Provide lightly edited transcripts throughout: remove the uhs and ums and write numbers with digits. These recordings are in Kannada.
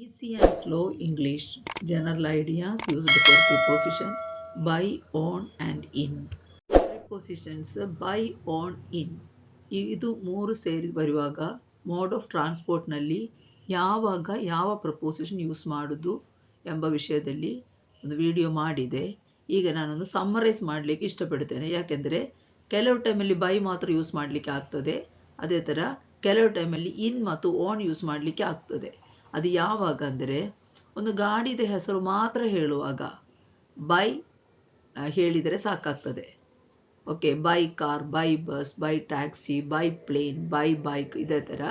Easy and slow English. General ideas used for preposition by, on and in. Prepositions by, on, in. ಇದು ಮೂರು ಸೇರಿ ಬರುವಾಗ ಮೋಡ್ ಆಫ್ ಟ್ರಾನ್ಸ್ಪೋರ್ಟ್ನಲ್ಲಿ ಯಾವಾಗ ಯಾವ ಪ್ರಪೋಸಿಷನ್ ಯೂಸ್ ಮಾಡೋದು ಎಂಬ ವಿಷಯದಲ್ಲಿ ಒಂದು ವಿಡಿಯೋ ಮಾಡಿದೆ. ಈಗ ನಾನೊಂದು ಸಮ್ಮರೈಸ್ ಮಾಡಲಿಕ್ಕೆ ಇಷ್ಟಪಡ್ತೇನೆ. ಯಾಕೆಂದರೆ ಕೆಲವು ಟೈಮಲ್ಲಿ ಬೈ ಮಾತ್ರ ಯೂಸ್ ಮಾಡಲಿಕ್ಕೆ ಆಗ್ತದೆ, ಅದೇ ಥರ ಕೆಲವು ಟೈಮಲ್ಲಿ ಇನ್ ಮತ್ತು ಆನ್ ಯೂಸ್ ಮಾಡಲಿಕ್ಕೆ ಆಗ್ತದೆ. ಅದು ಯಾವಾಗ ಅಂದರೆ ಒಂದು ಗಾಡಿದ ಹೆಸರು ಮಾತ್ರ ಹೇಳುವಾಗ ಬೈ ಹೇಳಿದರೆ ಸಾಕಾಗ್ತದೆ. Okay, by car, by bus, by taxi, by plane, by bike, ಇದೇ ಥರ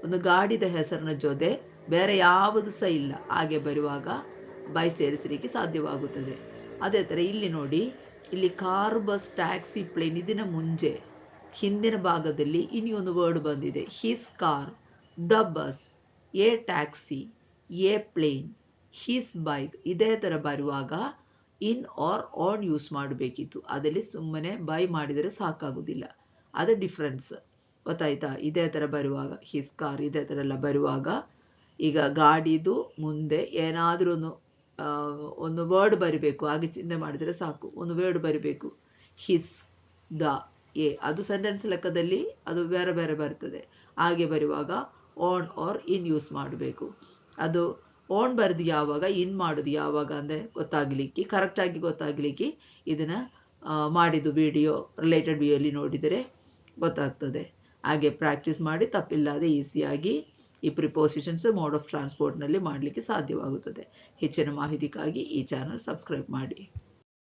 ಒಂದು ಗಾಡಿದ ಹೆಸರಿನ ಜೊತೆ ಬೇರೆ ಯಾವುದು ಸಹ ಇಲ್ಲ ಹಾಗೆ ಬರುವಾಗ ಬೈ ಸೇರಿಸಲಿಕ್ಕೆ ಸಾಧ್ಯವಾಗುತ್ತದೆ. ಅದೇ ಥರ ಇಲ್ಲಿ ನೋಡಿ, ಇಲ್ಲಿ ಕಾರ್, ಬಸ್, ಟ್ಯಾಕ್ಸಿ, ಪ್ಲೇನ್ ಇದನ್ನ ಮುಂಚೆ ಹಿಂದಿನ ಭಾಗದಲ್ಲಿ ಇನ್ನೊಂದು ವರ್ಡ್ ಬಂದಿದೆ, his car, the bus, a taxi, a plane, his bike. ಇದೇ ಥರ ಬರುವಾಗ ಇನ್ ಆರ್ ಆನ್ ಯೂಸ್ ಮಾಡಬೇಕಿತ್ತು. ಅದರಲ್ಲಿ ಸುಮ್ಮನೆ ಬೈ ಮಾಡಿದರೆ ಸಾಕಾಗುವುದಿಲ್ಲ. ಅದು ಡಿಫ್ರೆನ್ಸ್, ಗೊತ್ತಾಯ್ತಾ? ಇದೇ ಥರ ಬರುವಾಗ ಹಿಸ್ ಕಾರ್ ಇದೇ ಥರ ಎಲ್ಲ ಬರುವಾಗ ಈಗ ಗಾಡಿದು ಮುಂದೆ ಏನಾದರೂ ಒಂದು ವರ್ಡ್ ಬರಬೇಕು. ಹಾಗೆ ಚಿಂತೆ ಮಾಡಿದರೆ ಸಾಕು, ಒಂದು ವರ್ಡ್ ಬರಬೇಕು. ಹಿಸ್, ದ, ಎ, ಅದು ಸೆಂಟೆನ್ಸ್ ಲೆಕ್ಕದಲ್ಲಿ ಅದು ಬೇರೆ ಬೇರೆ ಬರ್ತದೆ. ಹಾಗೆ ಬರುವಾಗ ಆನ್ ಆರ್ ಇನ್ ಯೂಸ್ ಮಾಡಬೇಕು. ಅದು ಆನ್ ಬರೆದು ಯಾವಾಗ, ಇನ್ ಮಾಡೋದು ಯಾವಾಗ ಅಂದರೆ ಗೊತ್ತಾಗಲಿಕ್ಕೆ, ಕರೆಕ್ಟಾಗಿ ಗೊತ್ತಾಗಲಿಕ್ಕೆ ಇದನ್ನು ಮಾಡಿದ್ದು ವಿಡಿಯೋ ರಿಲೇಟೆಡ್ ವಿಡಿಯೋಲಿ ನೋಡಿದರೆ ಗೊತ್ತಾಗ್ತದೆ. ಹಾಗೆ ಪ್ರಾಕ್ಟೀಸ್ ಮಾಡಿ ತಪ್ಪಿಲ್ಲದೆ ಈಸಿಯಾಗಿ ಈ ಪ್ರಿಪೋಸಿಷನ್ಸ್ ಮೋಡ್ ಆಫ್ ಟ್ರಾನ್ಸ್ಪೋರ್ಟ್ನಲ್ಲಿ ಮಾಡಲಿಕ್ಕೆ ಸಾಧ್ಯವಾಗುತ್ತದೆ. ಹೆಚ್ಚಿನ ಮಾಹಿತಿಗಾಗಿ ಈ ಚಾನಲ್ ಸಬ್ಸ್ಕ್ರೈಬ್ ಮಾಡಿ.